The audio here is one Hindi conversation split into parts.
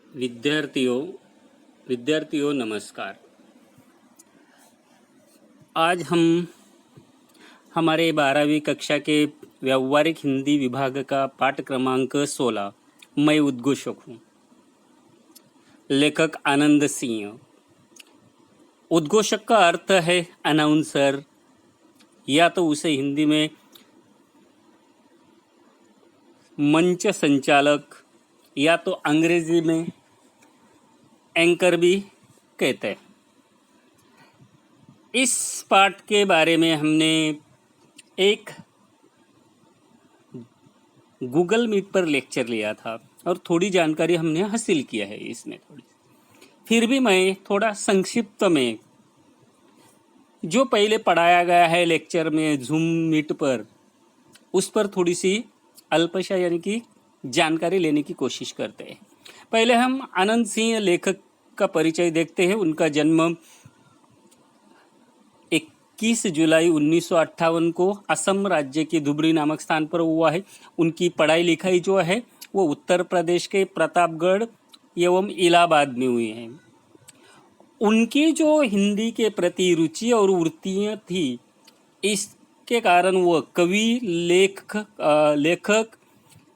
विद्यार्थियों नमस्कार। आज हम हमारे 12वीं कक्षा के व्यावहारिक हिंदी विभाग का पाठ क्रमांक 16 मैं उद्घोषक हूँ। लेखक आनंद सिंह। उद्घोषक का अर्थ है अनाउंसर, या तो उसे हिंदी में मंच संचालक या तो अंग्रेजी में एंकर भी कहते हैं। इस पाठ के बारे में हमने एक गूगल मीट पर लेक्चर लिया था और थोड़ी जानकारी हमने हासिल किया है इसमें थोड़ी। फिर भी मैं थोड़ा संक्षिप्त में जो पहले पढ़ाया गया है लेक्चर में जूम मीट पर, उस पर थोड़ी सी अल्पशा यानी कि जानकारी लेने की कोशिश करते हैं। पहले हम आनंद सिंह लेखक का परिचय देखते हैं। उनका जन्म 21 जुलाई 1958 को असम राज्य के धुबरी नामक स्थान पर हुआ है। उनकी पढ़ाई लिखाई जो है वो उत्तर प्रदेश के प्रतापगढ़ एवं इलाहाबाद में हुई है। उनकी जो हिंदी के प्रति रुचि और वृत्तियाँ थी, इसके कारण वो कवि, लेखक,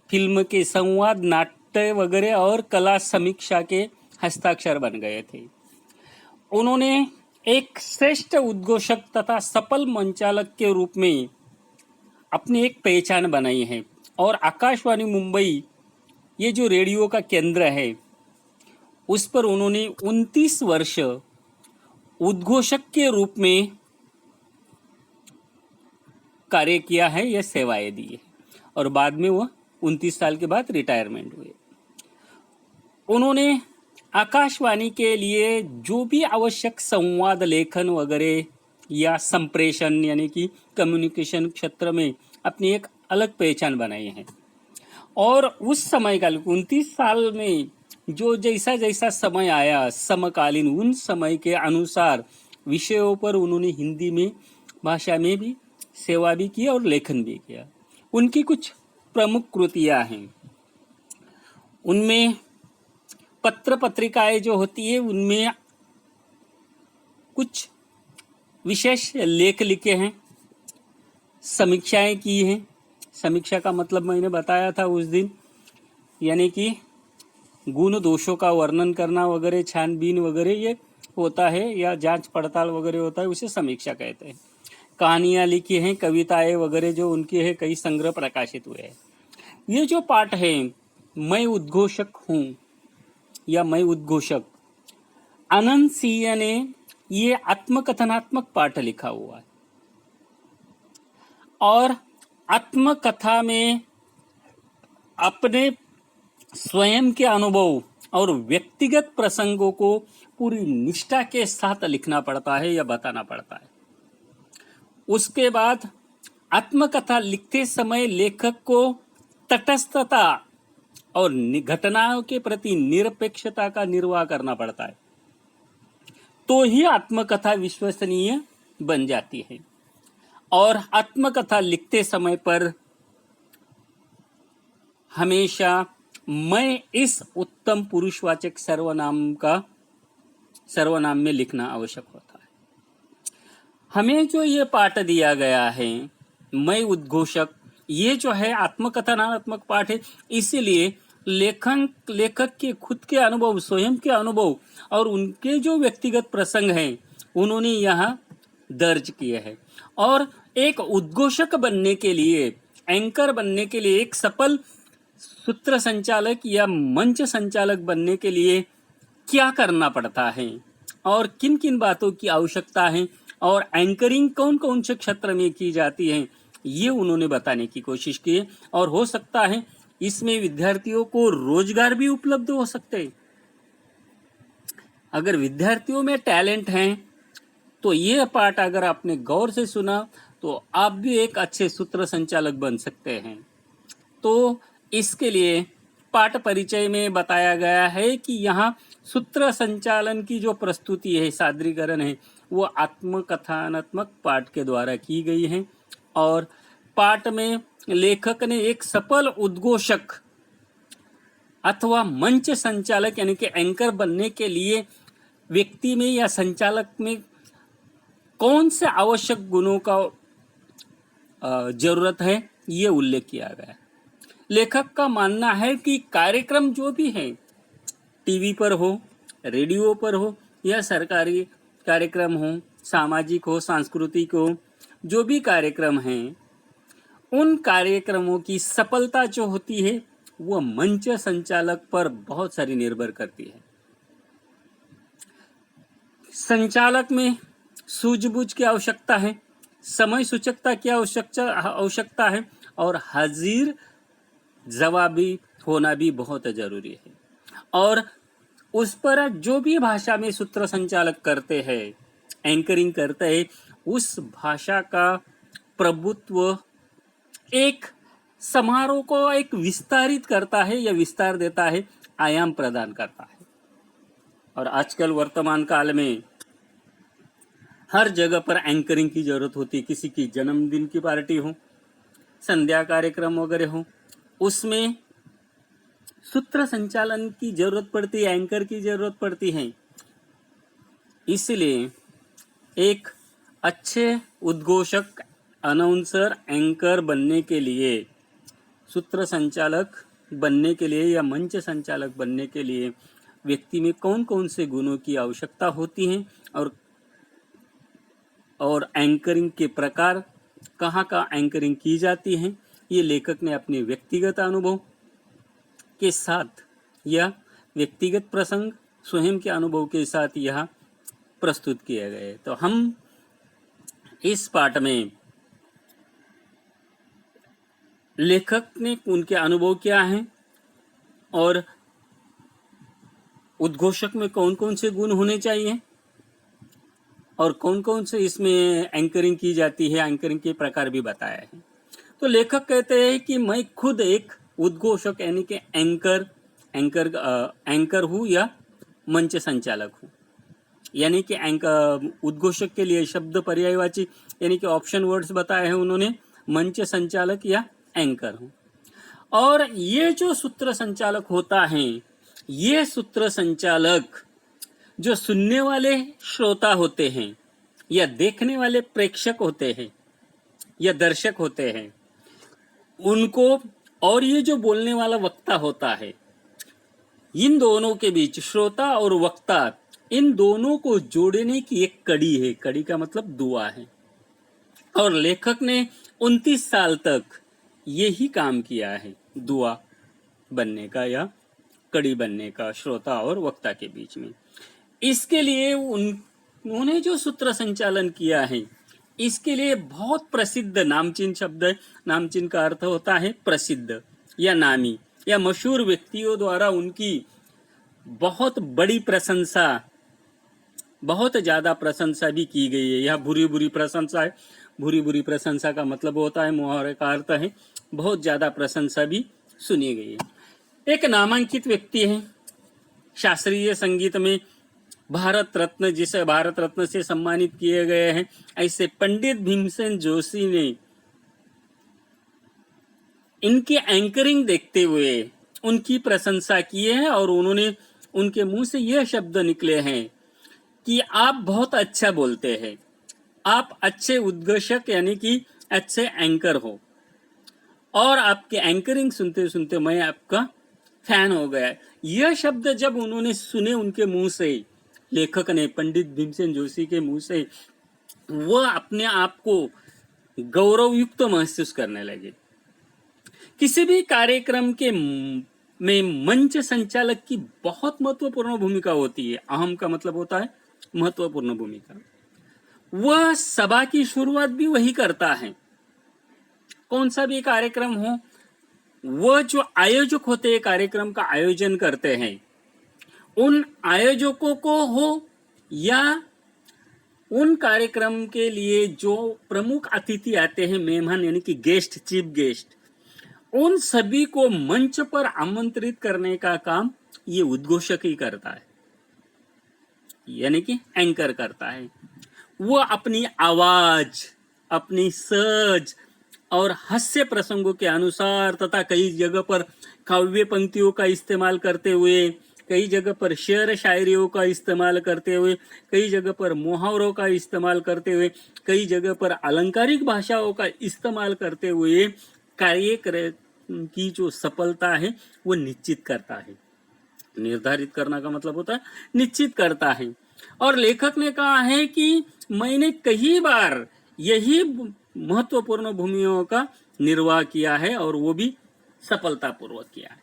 फिल्म के संवाद, नाट्य वगैरह और कला समीक्षा के हस्ताक्षर बन गए थे। उन्होंने एक श्रेष्ठ उद्घोषक तथा सफल मंचालक के रूप में अपनी एक पहचान बनाई है और आकाशवाणी मुंबई, ये जो रेडियो का केंद्र है, उस पर उन्होंने 29 वर्ष उद्घोषक के रूप में कार्य किया है, यह सेवाएं दी है और बाद में वो 29 साल के बाद रिटायरमेंट हुए। उन्होंने आकाशवाणी के लिए जो भी आवश्यक संवाद लेखन वगैरह या संप्रेषण यानी कि कम्युनिकेशन क्षेत्र में अपनी एक अलग पहचान बनाई है। और उस समय काल 29 साल में जो जैसा जैसा समय आया समकालीन, उन समय के अनुसार विषयों पर उन्होंने हिंदी में भाषा में भी सेवा भी की और लेखन भी किया। उनकी कुछ प्रमुख कृतियां हैं। उनमें पत्र पत्रिकाएं जो होती है, उनमें कुछ विशेष लेख लिखे हैं, समीक्षाएं की हैं। समीक्षा का मतलब मैंने बताया था उस दिन, यानी कि गुण दोषों का वर्णन करना वगैरह, छानबीन वगैरह ये होता है, या जांच पड़ताल वगैरह होता है, उसे समीक्षा कहते हैं। कहानियां लिखी हैं, कविताएं वगैरह जो उनकी है, कई संग्रह प्रकाशित हुए हैं। ये जो पाठ है मैं उद्घोषक हूँ या मैं उद्घोषक, आनंद सिंह ने ये आत्मकथनात्मक पाठ लिखा हुआ है और आत्मकथा में अपने स्वयं के अनुभव और व्यक्तिगत प्रसंगों को पूरी निष्ठा के साथ लिखना पड़ता है या बताना पड़ता है। उसके बाद आत्मकथा लिखते समय लेखक को तटस्थता और घटनाओं के प्रति निरपेक्षता का निर्वाह करना पड़ता है, तो ही आत्मकथा विश्वसनीय बन जाती है। और आत्मकथा लिखते समय पर हमेशा मैं इस उत्तम पुरुषवाचक सर्वनाम में लिखना आवश्यक होता है। हमें जो ये पाठ दिया गया है मैं उद्घोषक, ये जो है आत्मकथनात्मक पाठ है, इसीलिए लेखक के खुद के अनुभव, स्वयं के अनुभव और उनके जो व्यक्तिगत प्रसंग हैं उन्होंने यहाँ दर्ज किए हैं। और एक उद्घोषक बनने के लिए, एंकर बनने के लिए, एक सफल सूत्र संचालक या मंच संचालक बनने के लिए क्या करना पड़ता है और किन किन बातों की आवश्यकता है और एंकरिंग कौन कौन से क्षेत्र में की जाती है, ये उन्होंने बताने की कोशिश की है। और हो सकता है इसमें विद्यार्थियों को रोजगार भी उपलब्ध हो सकते हैं। अगर विद्यार्थियों में टैलेंट है तो ये पाठ अगर आपने गौर से सुना तो आप भी एक अच्छे सूत्र संचालक बन सकते हैं। तो इसके लिए पाठ परिचय में बताया गया है कि यहाँ सूत्र संचालन की जो प्रस्तुति है, सादरीकरण है, वो आत्मकथनात्मक पाठ के द्वारा की गई है। और पाठ में लेखक ने एक सफल उद्घोषक अथवा मंच संचालक यानी कि एंकर बनने के लिए व्यक्ति में या संचालक में कौन से आवश्यक गुणों का जरूरत है, ये उल्लेख किया गया है। लेखक का मानना है कि कार्यक्रम जो भी है, टीवी पर हो, रेडियो पर हो या सरकारी कार्यक्रम हो, सामाजिक हो, सांस्कृतिक हो, जो भी कार्यक्रम हैं, उन कार्यक्रमों की सफलता जो होती है वह मंच संचालक पर बहुत सारी निर्भर करती है। संचालक में सूझबूझ की आवश्यकता है, समय सूचकता की आवश्यकता है और हाजिर जवाबी होना भी बहुत जरूरी है। और उस पर जो भी भाषा में सूत्र संचालक करते हैं, एंकरिंग करते हैं, उस भाषा का प्रभुत्व एक समारोह को एक विस्तारित करता है या विस्तार देता है, आयाम प्रदान करता है। और आजकल वर्तमान काल में हर जगह पर एंकरिंग की जरूरत होती है। किसी की जन्मदिन की पार्टी हो, संध्या कार्यक्रम वगैरह हो, उसमें सूत्र संचालन की जरूरत पड़ती है, एंकर की जरूरत पड़ती है। इसलिए एक अच्छे उद्घोषक, अनाउंसर, एंकर बनने के लिए, सूत्र संचालक बनने के लिए या मंच संचालक बनने के लिए व्यक्ति में कौन कौन से गुणों की आवश्यकता होती है और एंकरिंग के प्रकार, कहाँ का एंकरिंग की जाती है, ये लेखक ने अपने व्यक्तिगत अनुभव के साथ या व्यक्तिगत प्रसंग, स्वयं के अनुभव के साथ यह प्रस्तुत किए गए। तो हम इस पाठ में लेखक ने उनके अनुभव क्या हैं और उद्घोषक में कौन कौन से गुण होने चाहिए और कौन कौन से इसमें एंकरिंग की जाती है, एंकरिंग के प्रकार भी बताया है। तो लेखक कहते हैं कि मैं खुद एक उद्घोषक यानी कि एंकर हूँ या मंच संचालक हूँ। यानी कि उद्घोषक के लिए शब्द पर्यायवाची यानी कि ऑप्शन वर्ड्स बताए हैं उन्होंने, मंच संचालक या एंकर हूँ। और ये जो सूत्र संचालक होता है, ये सूत्र संचालक जो सुनने वाले श्रोता होते हैं या देखने वाले प्रेक्षक होते हैं या दर्शक होते हैं, उनको, और ये जो बोलने वाला वक्ता होता है, इन दोनों के बीच, श्रोता और वक्ता, इन दोनों को जोड़ने की एक कड़ी है। कड़ी का मतलब दुआ है। और लेखक ने 29 साल तक यही काम किया है, दुआ बनने का या कड़ी बनने का श्रोता और वक्ता के बीच में। इसके लिए उन्होंने जो सूत्र संचालन किया है, इसके लिए बहुत प्रसिद्ध नामचीन शब्द है। नामचीन का अर्थ होता है प्रसिद्ध या नामी या मशहूर व्यक्तियों द्वारा उनकी बहुत बड़ी प्रशंसा, बहुत ज्यादा प्रशंसा भी की गई है। यह बुरी बुरी प्रशंसा है। बुरी बुरी प्रशंसा का मतलब होता है, मुहावरे का अर्थ है बहुत ज्यादा प्रशंसा भी सुनी गई है। एक नामांकित व्यक्ति है शास्त्रीय संगीत में, भारत रत्न, जिसे भारत रत्न से सम्मानित किए गए हैं, ऐसे पंडित भीमसेन जोशी ने इनकी एंकरिंग देखते हुए उनकी प्रशंसा की है और उन्होंने, उनके मुंह से यह शब्द निकले हैं कि आप बहुत अच्छा बोलते हैं, आप अच्छे उद्घोषक यानी कि अच्छे एंकर हो, और आपके एंकरिंग सुनते सुनते मैं आपका फैन हो गया। यह शब्द जब उन्होंने सुने उनके मुंह से, लेखक ने पंडित भीमसेन जोशी के मुंह से, वह अपने आप को गौरवयुक्त महसूस करने लगे। किसी भी कार्यक्रम के में मंच संचालक की बहुत महत्वपूर्ण भूमिका होती है। अहम का मतलब होता है महत्वपूर्ण भूमिका। वह सभा की शुरुआत भी वही करता है। कौन सा भी कार्यक्रम हो, वह जो आयोजक होते हैं, कार्यक्रम का आयोजन करते हैं, उन आयोजकों को हो या उन कार्यक्रम के लिए जो प्रमुख अतिथि आते हैं, मेहमान यानी कि गेस्ट, चीफ गेस्ट, उन सभी को मंच पर आमंत्रित करने का काम ये उद्घोषक ही करता है, यानी कि एंकर करता है। वो अपनी आवाज, अपनी सर्ज और हास्य प्रसंगों के अनुसार तथा कई जगह पर काव्य पंक्तियों का इस्तेमाल करते हुए, कई जगह पर शेर शायरियों का इस्तेमाल करते हुए, कई जगह पर मुहावरों का इस्तेमाल करते हुए, कई जगह पर अलंकारिक भाषाओं का इस्तेमाल करते हुए कार्य की जो सफलता है वो निश्चित करता है। निर्धारित करना का मतलब होता है निश्चित करता है। और लेखक ने कहा है कि मैंने कई बार यही महत्वपूर्ण भूमिकाओं का निर्वाह किया है और वो भी सफलतापूर्वक किया है।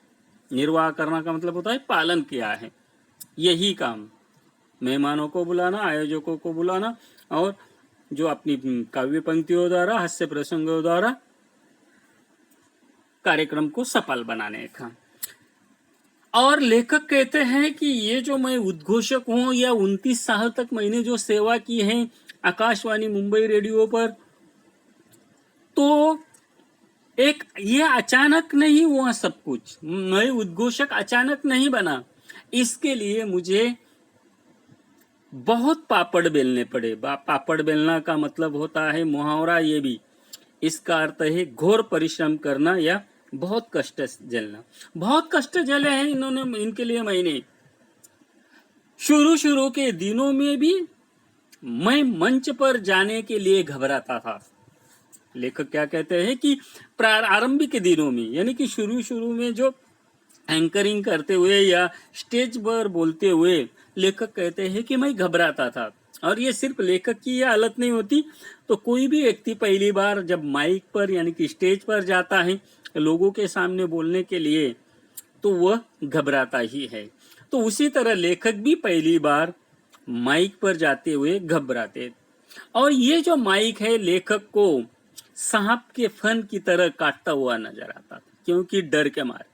निर्वाह करना का मतलब होता है पालन किया है। यही काम मेहमानों को बुलाना, आयोजकों को बुलाना और जो अपनी काव्य पंक्तियों द्वारा, हास्य प्रसंगों द्वारा कार्यक्रम को सफल बनाने का। और लेखक कहते हैं कि ये जो मैं उद्घोषक हूं, या 29 साल तक मैंने जो सेवा की है आकाशवाणी मुंबई रेडियो पर, तो एक ये अचानक नहीं हुआ सब कुछ। मैं उद्घोषक अचानक नहीं बना, इसके लिए मुझे बहुत पापड़ बेलने पड़े। पापड़ बेलना का मतलब होता है मुहावरा, ये भी इसका अर्थ है घोर परिश्रम करना या बहुत कष्ट झेलना। बहुत कष्ट झेले हैं इनके लिए मैंने। शुरू के दिनों में भी मैं मंच पर जाने के लिए घबराता था। लेखक क्या कहते हैं कि प्रारंभिक के दिनों में, यानी कि शुरू में जो एंकरिंग करते हुए या स्टेज पर बोलते हुए लेखक कहते हैं कि मैं घबराता था। और ये सिर्फ लेखक की ये हालत नहीं होती, तो कोई भी व्यक्ति पहली बार जब माइक पर यानी कि स्टेज पर जाता है लोगों के सामने बोलने के लिए, तो वह घबराता ही है। तो उसी तरह लेखक भी पहली बार माइक पर जाते हुए घबराते। और ये जो माइक है लेखक को सांप के फन की तरह काटता हुआ नजर आता था, क्योंकि डर के मारे।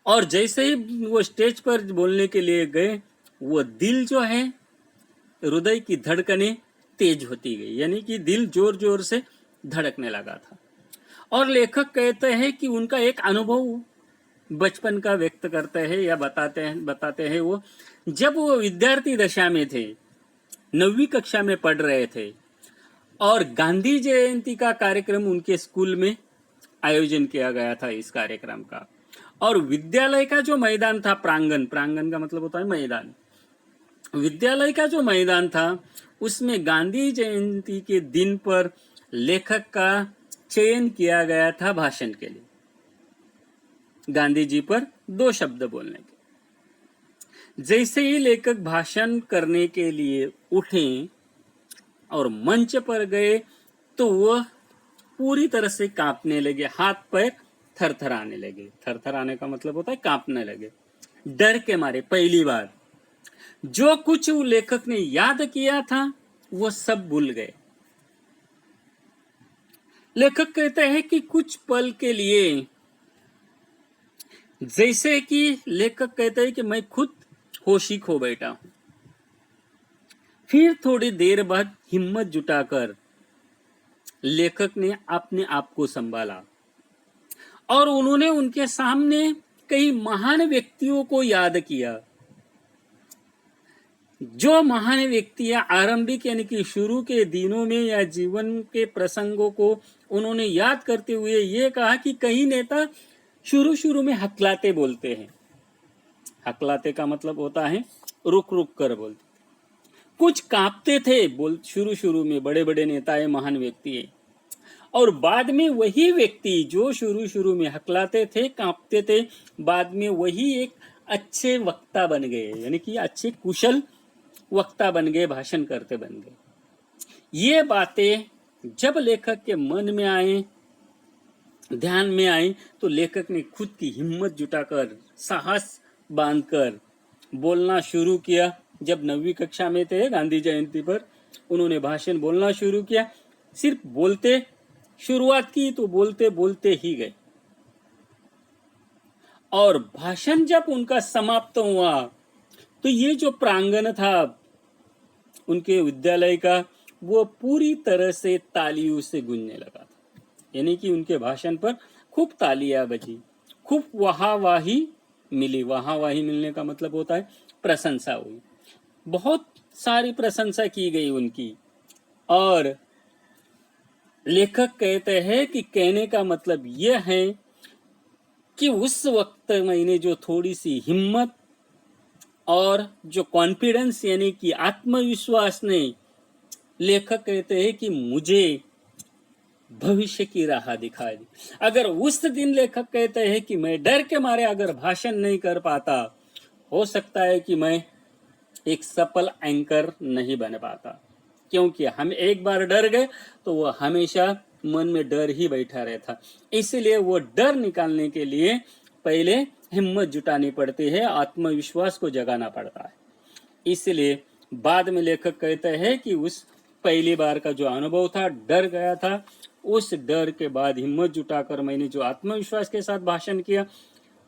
और जैसे ही वो स्टेज पर बोलने के लिए गए, वो दिल जो है, हृदय की धड़कनें तेज होती गई, यानी कि दिल जोर जोर से धड़कने लगा था। और लेखक कहते हैं कि उनका एक अनुभव बचपन का व्यक्त करते हैं या बताते हैं वो, जब वो विद्यार्थी दशा में थे, 9वीं कक्षा में पढ़ रहे थे, और गांधी जयंती का कार्यक्रम उनके स्कूल में आयोजन किया गया था इस कार्यक्रम का। और विद्यालय का जो मैदान था, प्रांगण का मतलब होता है मैदान, विद्यालय का जो मैदान था उसमें गांधी जयंती के दिन पर लेखक का चयन किया गया था भाषण के लिए, गांधी जी पर 2 शब्द बोलने के। जैसे ही लेखक भाषण करने के लिए उठे और मंच पर गए, तो वह पूरी तरह से कांपने लगे, हाथ पैर थरथराने लगे। थरथराने का मतलब होता है कांपने लगे, डर के मारे। पहली बार जो कुछ लेखक ने याद किया था वो सब भूल गए। लेखक कहते हैं कि कुछ पल के लिए, जैसे कि लेखक कहते हैं कि मैं खुद होशी खो बैठा हूं। फिर थोड़ी देर बाद हिम्मत जुटाकर लेखक ने अपने आप को संभाला और उन्होंने उनके सामने कई महान व्यक्तियों को याद किया। जो महान व्यक्तियां आरंभिक यानी कि शुरू के दिनों में या जीवन के प्रसंगों को उन्होंने याद करते हुए ये कहा कि कई नेता शुरू में हकलाते बोलते हैं। हकलाते का मतलब होता है रुक रुक कर बोलते। कुछ कांपते थे शुरू में बड़े बड़े नेता है, महान व्यक्ति है, और बाद में वही व्यक्ति जो शुरू में हकलाते थे, कांपते थे, बाद में वही एक अच्छे वक्ता बन गए, यानी कि अच्छे कुशल वक्ता बन गए, भाषण करते बन गए। ये बातें जब लेखक के मन में आए, ध्यान में आए, तो लेखक ने खुद की हिम्मत जुटाकर, साहस बांधकर बोलना शुरू किया। जब 9वीं कक्षा में थे, गांधी जयंती पर उन्होंने भाषण बोलना शुरू किया। सिर्फ बोलते शुरुआत की तो बोलते बोलते ही गए, और भाषण जब उनका समाप्त हुआ तो ये जो प्रांगण था उनके विद्यालय का, वो पूरी तरह से तालियों से गूंजने लगा था। यानी कि उनके भाषण पर खूब तालियां बजी, खूब वाहवाही मिली। वाहवाही मिलने का मतलब होता है प्रशंसा हुई, बहुत सारी प्रशंसा की गई उनकी। और लेखक कहते हैं कि कहने का मतलब यह है कि उस वक्त मैंने जो थोड़ी सी हिम्मत और जो कॉन्फिडेंस यानी कि आत्मविश्वास ने, लेखक कहते हैं कि मुझे भविष्य की राह दिखा दी। अगर उस दिन लेखक कहते हैं कि मैं डर के मारे अगर भाषण नहीं कर पाता, हो सकता है कि मैं एक सफल एंकर नहीं बन पाता, क्योंकि हम एक बार डर गए तो वो हमेशा मन में डर ही बैठा रहता। इसलिए वो डर निकालने के लिए पहले हिम्मत जुटानी पड़ती है, आत्मविश्वास को जगाना पड़ता है। इसलिए बाद में लेखक कहते हैं कि उस पहली बार का जो अनुभव था, डर गया था, उस डर के बाद हिम्मत जुटाकर मैंने जो आत्मविश्वास के साथ भाषण किया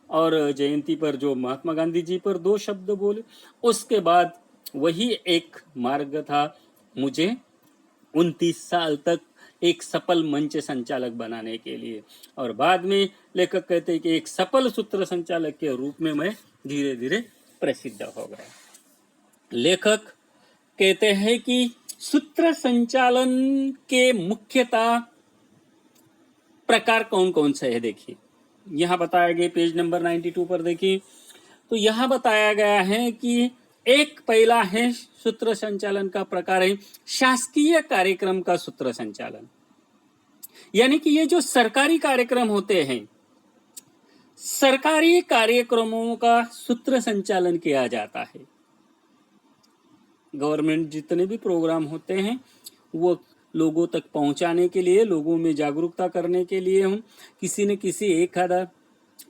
और जयंती पर जो महात्मा गांधी जी पर 2 शब्द बोले, उसके बाद वही एक मार्ग था मुझे 29 साल तक एक सफल मंच संचालक बनाने के लिए। और बाद में लेखक कहते हैं कि एक सफल सूत्र संचालक के रूप में मैं धीरे धीरे प्रसिद्ध हो गया। लेखक कहते हैं कि सूत्र संचालन के मुख्यतः प्रकार कौन कौन से है। देखिए यहाँ बताया गया, पेज नंबर 92 पर देखिए, तो यहाँ बताया गया है कि एक पहला है सूत्र संचालन का प्रकार है शासकीय कार्यक्रम का सूत्र संचालन। यानी कि ये जो सरकारी कार्यक्रम होते हैं, सरकारी कार्यक्रमों का सूत्र संचालन किया जाता है। गवर्नमेंट जितने भी प्रोग्राम होते हैं वो लोगों तक पहुंचाने के लिए, लोगों में जागरूकता करने के लिए हम किसी न किसी एक आधा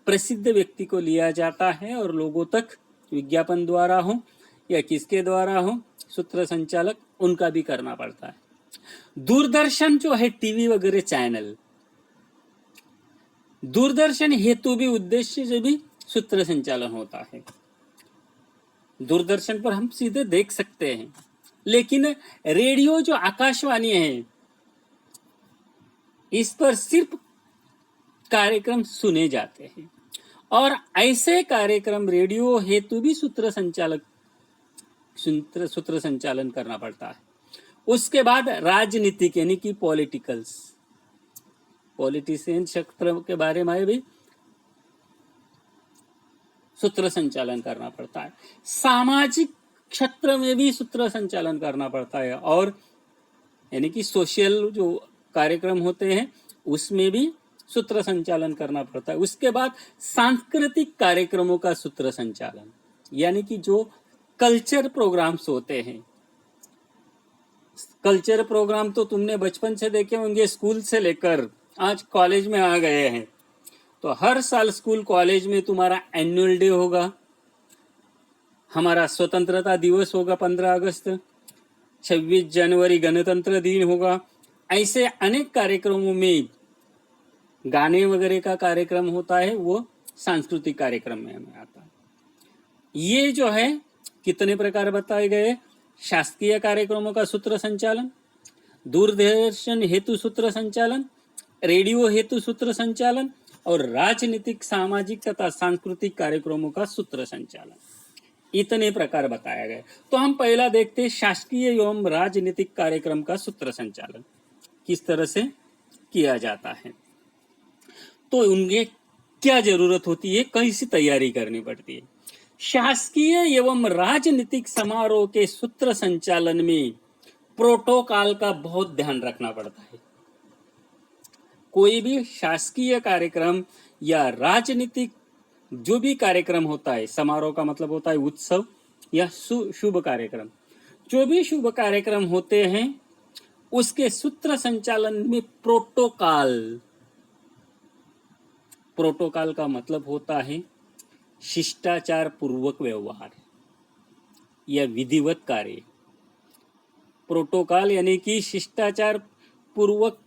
प्रसिद्ध व्यक्ति को लिया जाता है और लोगों तक विज्ञापन द्वारा हो या किसके द्वारा हो, सूत्र संचालक उनका भी करना पड़ता है। दूरदर्शन जो है, टीवी वगैरह चैनल, दूरदर्शन हेतु भी उद्देश्य से भी सूत्र संचालन होता है। दूरदर्शन पर हम सीधे देख सकते हैं, लेकिन रेडियो जो आकाशवाणी है, इस पर सिर्फ कार्यक्रम सुने जाते हैं और ऐसे कार्यक्रम रेडियो हेतु भी सूत्र संचालन करना पड़ता है। उसके बाद राजनीतिक यानी कि पॉलिटिशियन क्षेत्र के बारे में भी सूत्र संचालन करना पड़ता है। सामाजिक क्षेत्र में भी सूत्र संचालन करना पड़ता है और यानी कि सोशल जो कार्यक्रम होते हैं उसमें भी सूत्र संचालन करना पड़ता है। उसके बाद सांस्कृतिक कार्यक्रमों का सूत्र संचालन, यानी कि जो कल्चर प्रोग्राम्स होते हैं। कल्चर प्रोग्राम तो तुमने बचपन से देखे होंगे, स्कूल से लेकर आज कॉलेज में आ गए हैं। तो हर साल स्कूल कॉलेज में तुम्हारा एनुअल डे होगा, हमारा स्वतंत्रता दिवस होगा 15 अगस्त, 26 जनवरी गणतंत्र दिन होगा। ऐसे अनेक कार्यक्रमों में गाने वगैरह का कार्यक्रम होता है, वो सांस्कृतिक कार्यक्रम में हमें आता है। ये जो है कितने प्रकार बताए गए, शासकीय कार्यक्रमों का सूत्र संचालन, दूरदर्शन हेतु सूत्र संचालन, रेडियो हेतु सूत्र संचालन और राजनीतिक, सामाजिक तथा सांस्कृतिक कार्यक्रमों का सूत्र संचालन, इतने प्रकार बताया गया। तो हम पहला देखते हैं शासकीय एवं राजनीतिक कार्यक्रम का सूत्र संचालन किस तरह से किया जाता है। तो उनके क्या जरूरत होती है, कैसी तैयारी करनी पड़ती है। शासकीय एवं राजनीतिक समारोह के सूत्र संचालन में प्रोटोकॉल का बहुत ध्यान रखना पड़ता है। कोई भी शासकीय कार्यक्रम या राजनीतिक जो भी कार्यक्रम होता है, समारोह का मतलब होता है उत्सव या शुभ कार्यक्रम, जो भी शुभ कार्यक्रम होते हैं उसके सूत्र संचालन में प्रोटोकॉल का मतलब होता है शिष्टाचार पूर्वक व्यवहार या विधिवत कार्य। प्रोटोकॉल यानी कि शिष्टाचार पूर्वक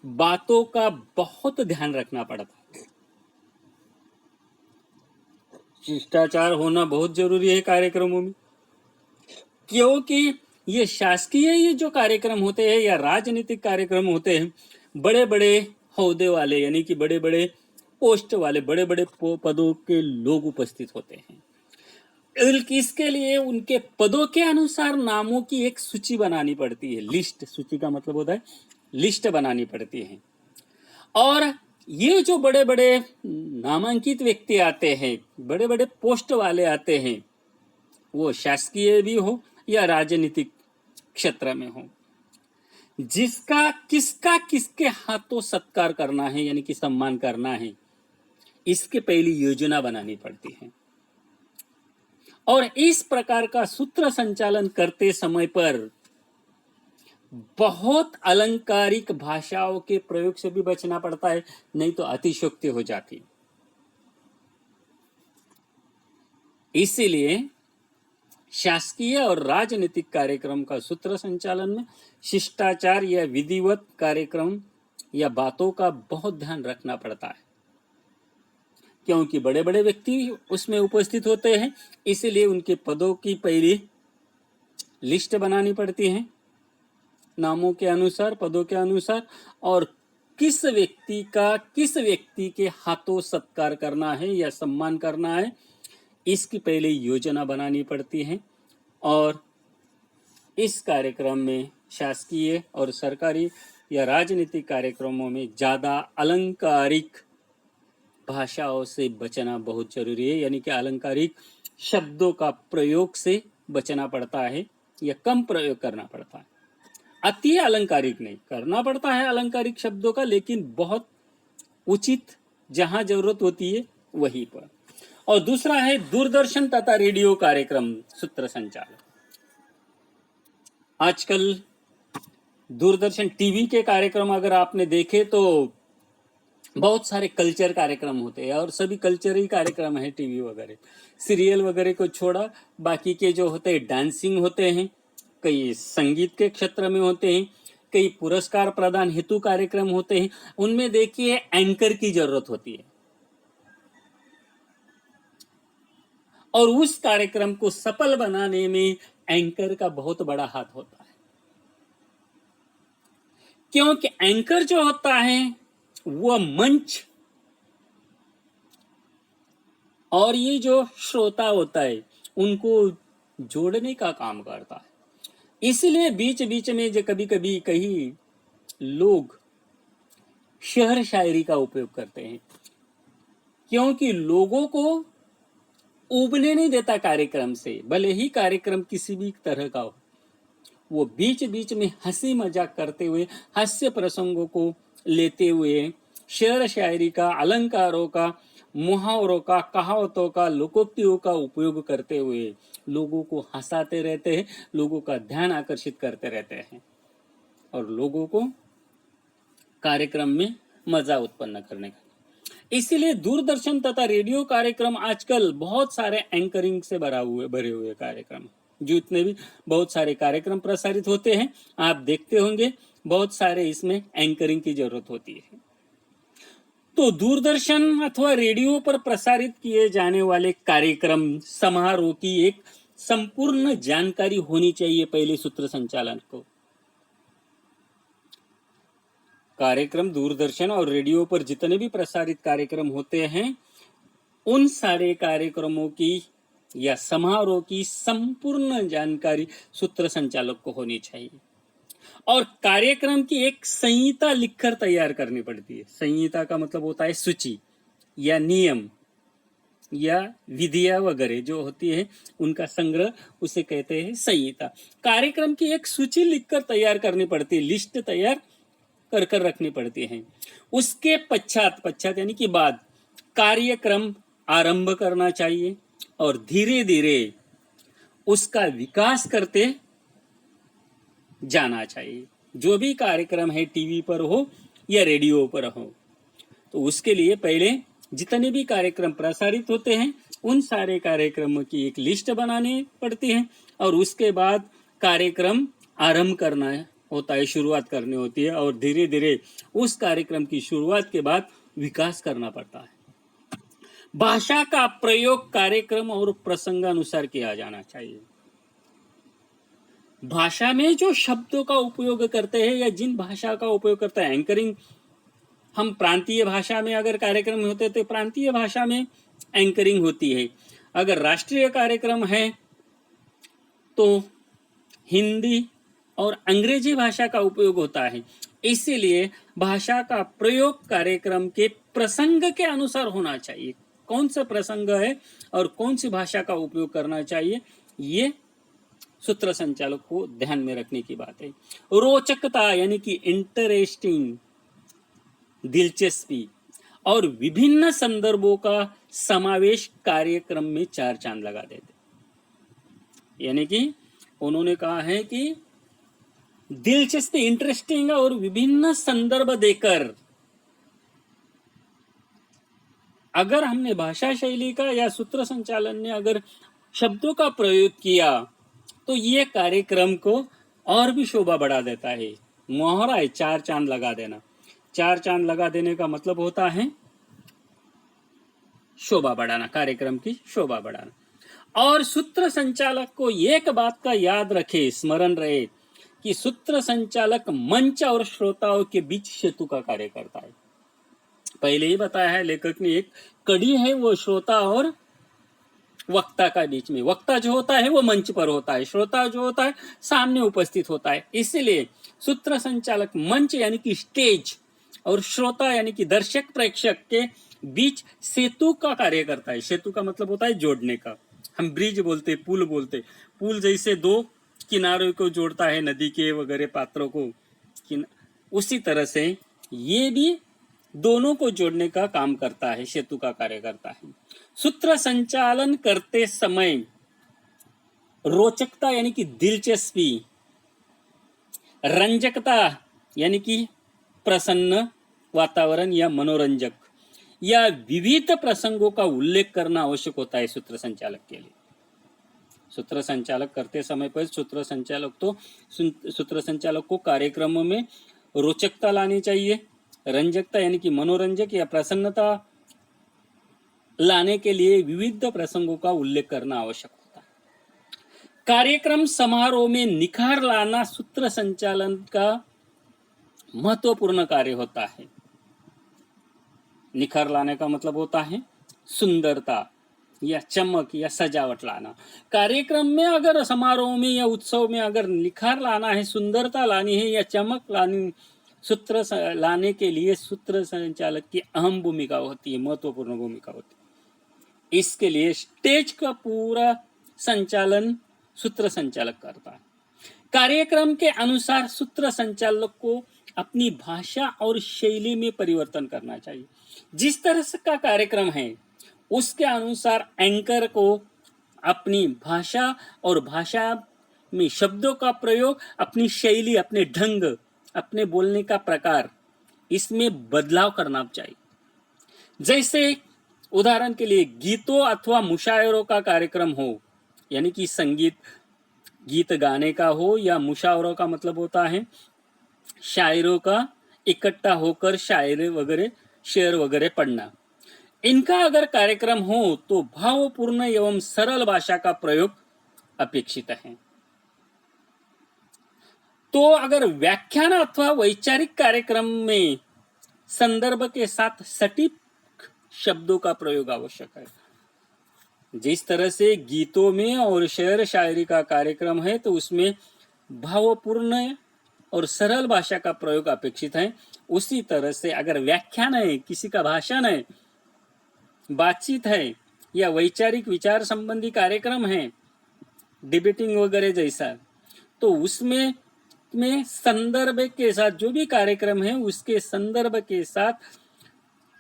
बातों का बहुत ध्यान रखना पड़ता है। शिष्टाचार होना बहुत जरूरी है कार्यक्रमों में, क्योंकि ये शासकीय ये जो कार्यक्रम होते हैं या राजनीतिक कार्यक्रम होते हैं, बड़े बड़े ओहदे वाले यानी कि बड़े बड़े पोस्ट वाले, बड़े बड़े पदों के लोग उपस्थित होते हैं। इसके लिए उनके पदों के अनुसार नामों की एक सूची बनानी पड़ती है। लिस्ट, सूची का मतलब होता है लिस्ट बनानी पड़ती है। और ये जो बड़े बड़े नामांकित व्यक्ति आते हैं, बड़े बड़े पोस्ट वाले आते हैं, वो शासकीय भी हो या राजनीतिक क्षेत्र में हो, जिसका किसके हाथों सत्कार करना है यानी कि सम्मान करना है, इसके पहली योजना बनानी पड़ती है। और इस प्रकार का सूत्र संचालन करते समय पर बहुत अलंकारिक भाषाओं के प्रयोग से भी बचना पड़ता है, नहीं तो अतिशयोक्ति हो जाती है। इसीलिए शासकीय और राजनीतिक कार्यक्रम का सूत्र संचालन में शिष्टाचार या विधिवत कार्यक्रम या बातों का बहुत ध्यान रखना पड़ता है, क्योंकि बड़े बड़े व्यक्ति उसमें उपस्थित होते हैं। इसीलिए उनके पदों की पहली लिस्ट बनानी पड़ती है, नामों के अनुसार, पदों के अनुसार, और किस व्यक्ति के हाथों सत्कार करना है या सम्मान करना है, इसकी पहले योजना बनानी पड़ती है। और इस कार्यक्रम में शासकीय और सरकारी या राजनीतिक कार्यक्रमों में ज़्यादा अलंकारिक भाषाओं से बचना बहुत जरूरी है, यानी कि अलंकारिक शब्दों का प्रयोग से बचना पड़ता है या कम प्रयोग करना पड़ता है। अति अलंकारिक नहीं करना पड़ता है अलंकारिक शब्दों का, लेकिन बहुत उचित जहां जरूरत होती है वहीं पर। और दूसरा है दूरदर्शन तथा रेडियो कार्यक्रम सूत्र संचालन। आजकल दूरदर्शन टीवी के कार्यक्रम अगर आपने देखे तो बहुत सारे कल्चर कार्यक्रम होते हैं, और सभी कल्चर ही कार्यक्रम है टीवी वगैरह, सीरियल वगैरह को छोड़ा बाकी के जो होते हैं डांसिंग होते हैं, कई संगीत के क्षेत्र में होते हैं, कई पुरस्कार प्रदान हेतु कार्यक्रम होते हैं। उनमें देखिए एंकर की जरूरत होती है, और उस कार्यक्रम को सफल बनाने में एंकर का बहुत बड़ा हाथ होता है, क्योंकि एंकर जो होता है वह मंच और ये जो श्रोता होता है उनको जोड़ने का काम करता है। इसलिए बीच बीच में जो कभी कभी कई लोग शहर शायरी का उपयोग करते हैं, क्योंकि लोगों को उबने नहीं देता कार्यक्रम से, भले ही कार्यक्रम किसी भी तरह का हो। वो बीच बीच में हंसी मजाक करते हुए, हास्य प्रसंगों को लेते हुए शेर शायरी का, अलंकारों का, मुहावरों का, कहावतों का, लोकोक्तियों का उपयोग करते हुए लोगों को हंसाते रहते हैं, लोगों का ध्यान आकर्षित करते रहते हैं और लोगों को कार्यक्रम में मजा उत्पन्न करने का। इसीलिए दूरदर्शन तथा रेडियो कार्यक्रम आजकल बहुत सारे एंकरिंग से भरे हुए कार्यक्रम, जो इतने भी बहुत सारे कार्यक्रम प्रसारित होते हैं, आप देखते होंगे बहुत सारे इसमें एंकरिंग की जरूरत होती है। तो दूरदर्शन अथवा रेडियो पर प्रसारित किए जाने वाले कार्यक्रम समारोह की एक संपूर्ण जानकारी होनी चाहिए पहले सूत्र संचालन को। कार्यक्रम दूरदर्शन और रेडियो पर जितने भी प्रसारित कार्यक्रम होते हैं, उन सारे कार्यक्रमों की या समारोह की संपूर्ण जानकारी सूत्र संचालक को होनी चाहिए, और कार्यक्रम की एक संहिता लिखकर तैयार करनी पड़ती है। संहिता का मतलब होता है सूची या नियम या विधियां वगैरह जो होती है उनका संग्रह, उसे कहते हैं संहिता। कार्यक्रम की एक सूची लिखकर तैयार करनी पड़ती है, लिस्ट तैयार कर रखनी पड़ती है। उसके पश्चात यानी कि बाद कार्यक्रम आरंभ करना चाहिए और धीरे धीरे उसका विकास करते जाना चाहिए। जो भी कार्यक्रम है टीवी पर हो या रेडियो पर हो, तो उसके लिए पहले जितने भी कार्यक्रम प्रसारित होते हैं उन सारे कार्यक्रमों की एक लिस्ट बनानी पड़ती है, और उसके बाद कार्यक्रम आरंभ करना होता है, शुरुआत करनी होती है, और धीरे धीरे उस कार्यक्रम की शुरुआत के बाद विकास करना पड़ता है। भाषा का प्रयोग कार्यक्रम और प्रसंगानुसार किया जाना चाहिए। भाषा में जो शब्दों का उपयोग करते हैं या जिन भाषा का उपयोग करते हैं, एंकरिंग हम प्रांतीय भाषा में अगर कार्यक्रम होते तो प्रांतीय भाषा में एंकरिंग होती है। अगर राष्ट्रीय कार्यक्रम है तो हिंदी और अंग्रेजी भाषा का उपयोग होता है। इसीलिए भाषा का प्रयोग कार्यक्रम के प्रसंग के अनुसार होना चाहिए। कौन सा प्रसंग है और कौन सी भाषा का उपयोग करना चाहिए, ये सूत्र संचालक को ध्यान में रखने की बात है। रोचकता यानी कि इंटरेस्टिंग, दिलचस्पी और विभिन्न संदर्भों का समावेश कार्यक्रम में 4 चांद लगा देते। यानी कि उन्होंने कहा है कि दिलचस्पी, इंटरेस्टिंग और विभिन्न संदर्भ देकर अगर हमने भाषा शैली का या सूत्र संचालन ने अगर शब्दों का प्रयोग किया तो ये कार्यक्रम को और भी शोभा बढ़ा देता है। मोहरा है 4 चांद लगा देना। 4 चांद लगा देने का मतलब होता है शोभा बढ़ाना, कार्यक्रम की शोभा बढ़ाना। और सूत्र संचालक को एक बात का याद रखे, स्मरण रहे कि सूत्र संचालक मंच और श्रोताओं के बीच सेतु का कार्य करता है। पहले ही बताया है लेखक ने, एक कड़ी है वो श्रोता और वक्ता का बीच में। वक्ता जो होता है वो मंच पर होता है, श्रोता जो होता है सामने उपस्थित होता है। इसलिए सूत्र संचालक मंच यानी कि स्टेज और श्रोता यानी कि दर्शक प्रेक्षक के बीच सेतु का कार्य करता है। सेतु का मतलब होता है जोड़ने का। हम ब्रिज बोलते, पुल बोलते। पुल जैसे 2 किनारों को जोड़ता है, नदी के वगैरह पात्रों को, उसी तरह से ये भी दोनों को जोड़ने का काम करता है, सेतु का कार्य करता है। सूत्र संचालन करते समय रोचकता यानी कि दिलचस्पी, रंजकता यानी कि प्रसन्न वातावरण या मनोरंजक या विविध प्रसंगों का उल्लेख करना आवश्यक होता है सूत्र संचालक के लिए। सूत्र संचालक करते समय पर सूत्र संचालक को कार्यक्रमों में रोचकता लानी चाहिए, रंजकता यानी कि मनोरंजक या प्रसन्नता लाने के लिए विविध प्रसंगों का उल्लेख करना आवश्यक होता है। कार्यक्रम समारोह में निखार लाना सूत्र संचालन का महत्वपूर्ण कार्य होता है। निखार लाने का मतलब होता है सुंदरता या चमक या सजावट लाना। कार्यक्रम में अगर समारोह में या उत्सव में अगर निखार लाना है, सुंदरता लानी है या चमक लानी, सूत्र लाने के लिए सूत्र संचालक की अहम भूमिका होती है, महत्वपूर्ण भूमिका होती है। इसके लिए स्टेज का पूरा संचालन सूत्र संचालक करता है। कार्यक्रम के अनुसार सूत्र संचालक को अपनी भाषा और शैली में परिवर्तन करना चाहिए। जिस तरह का कार्यक्रम है उसके अनुसार एंकर को अपनी भाषा और भाषा में शब्दों का प्रयोग, अपनी शैली, अपने ढंग, अपने बोलने का प्रकार, इसमें बदलाव करना चाहिए। जैसे उदाहरण के लिए गीतों अथवा मुशायरों का कार्यक्रम हो, यानी कि संगीत, गीत गाने का हो, या मुशावरों का मतलब होता है शायरों का इकट्ठा होकर शायरी वगैरह, शेर वगैरह पढ़ना। इनका अगर कार्यक्रम हो तो भावपूर्ण एवं सरल भाषा का प्रयोग अपेक्षित है। तो अगर व्याख्यान अथवा वैचारिक कार्यक्रम में संदर्भ के साथ सटीक शब्दों का प्रयोग आवश्यक है। जिस तरह से गीतों में और शेर शायरी का कार्यक्रम है तो उसमें भावपूर्ण और सरल भाषा का प्रयोग अपेक्षित है, उसी तरह से अगर व्याख्यान है, किसी का भाषण है, बातचीत है या वैचारिक विचार संबंधी कार्यक्रम है, डिबेटिंग वगैरह जैसा, तो उसमें संदर्भ के साथ, जो भी कार्यक्रम है उसके संदर्भ के साथ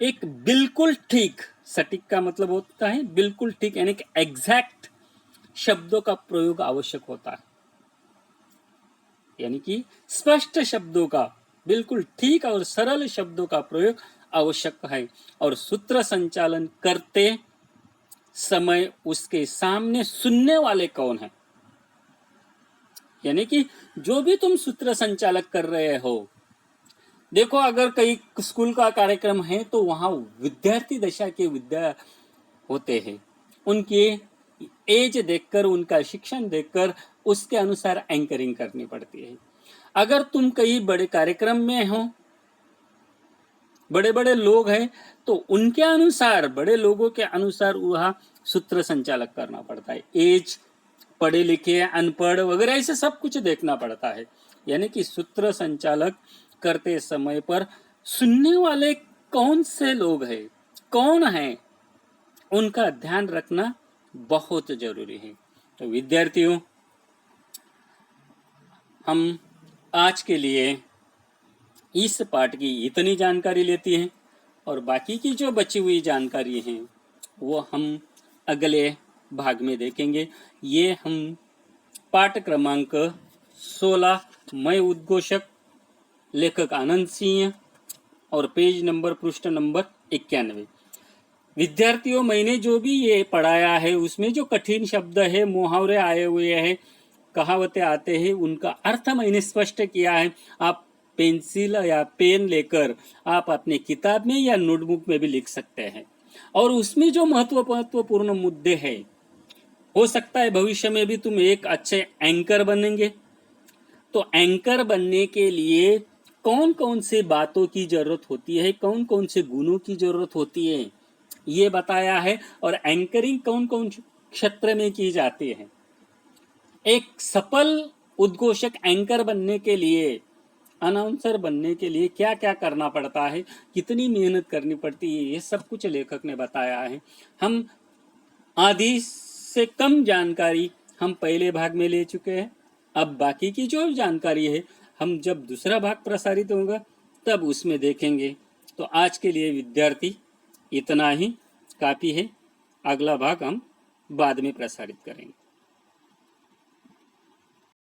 एक बिल्कुल ठीक, सटीक का मतलब होता है बिल्कुल ठीक यानी कि एग्जैक्ट शब्दों का प्रयोग आवश्यक होता है। यानी कि स्पष्ट शब्दों का, बिल्कुल ठीक और सरल शब्दों का प्रयोग आवश्यक है। और सूत्र संचालन करते समय उसके सामने सुनने वाले कौन है, यानी कि जो भी तुम सूत्र संचालक कर रहे हो, देखो अगर कई स्कूल का कार्यक्रम है तो वहां विद्यार्थी दशा के विद्या होते हैं, उनके एज देखकर, उनका शिक्षण देखकर उसके अनुसार एंकरिंग करनी पड़ती है। अगर तुम कई बड़े कार्यक्रम में हो, बड़े बड़े लोग हैं, तो उनके अनुसार, बड़े लोगों के अनुसार वह सूत्र संचालक करना पड़ता है। एज, पढ़े लिखे, अनपढ़ वगैरह ऐसे सब कुछ देखना पड़ता है। यानी कि सूत्र संचालक करते समय पर सुनने वाले कौन से लोग हैं, कौन हैं, उनका ध्यान रखना बहुत जरूरी है। तो विद्यार्थियों, हम आज के लिए इस पाठ की इतनी जानकारी लेती हैं और बाकी की जो बची हुई जानकारी हैं वो हम अगले भाग में देखेंगे। ये हम पाठ क्रमांक 16 मैं उद्घोषक, लेखक आनंद सिंह और पेज नंबर पृष्ठ नंबर 91। विद्यार्थियों, मैंने जो भी ये पढ़ाया है उसमें जो कठिन शब्द है, मुहावरे आए हुए हैं, कहावतें आते हैं, उनका अर्थ मैंने स्पष्ट किया है। आप पेंसिल या पेन लेकर आप अपने किताब में या नोटबुक में भी लिख सकते हैं। और उसमें जो महत्वपूर्ण मुद्दे हैं, हो सकता है भविष्य में भी तुम एक अच्छे एंकर बनेंगे। तो एंकर बनने के लिए कौन कौन से बातों की जरूरत होती है, कौन कौन से गुणों की जरूरत होती है, ये बताया है। और एंकरिंग कौन कौन क्षेत्र में की जाती है। एक सफल उद्घोषक एंकर बनने के लिए, अनाउंसर बनने के लिए क्या क्या करना पड़ता है, कितनी मेहनत करनी पड़ती है, ये सब कुछ लेखक ने बताया है। हम आधी से कम जानकारी हम पहले भाग में ले चुके हैं। अब बाकी की जो जानकारी है हम जब दूसरा भाग प्रसारित होगा तब उसमें देखेंगे। तो आज के लिए विद्यार्थी इतना ही काफ़ी है। अगला भाग हम बाद में प्रसारित करेंगे।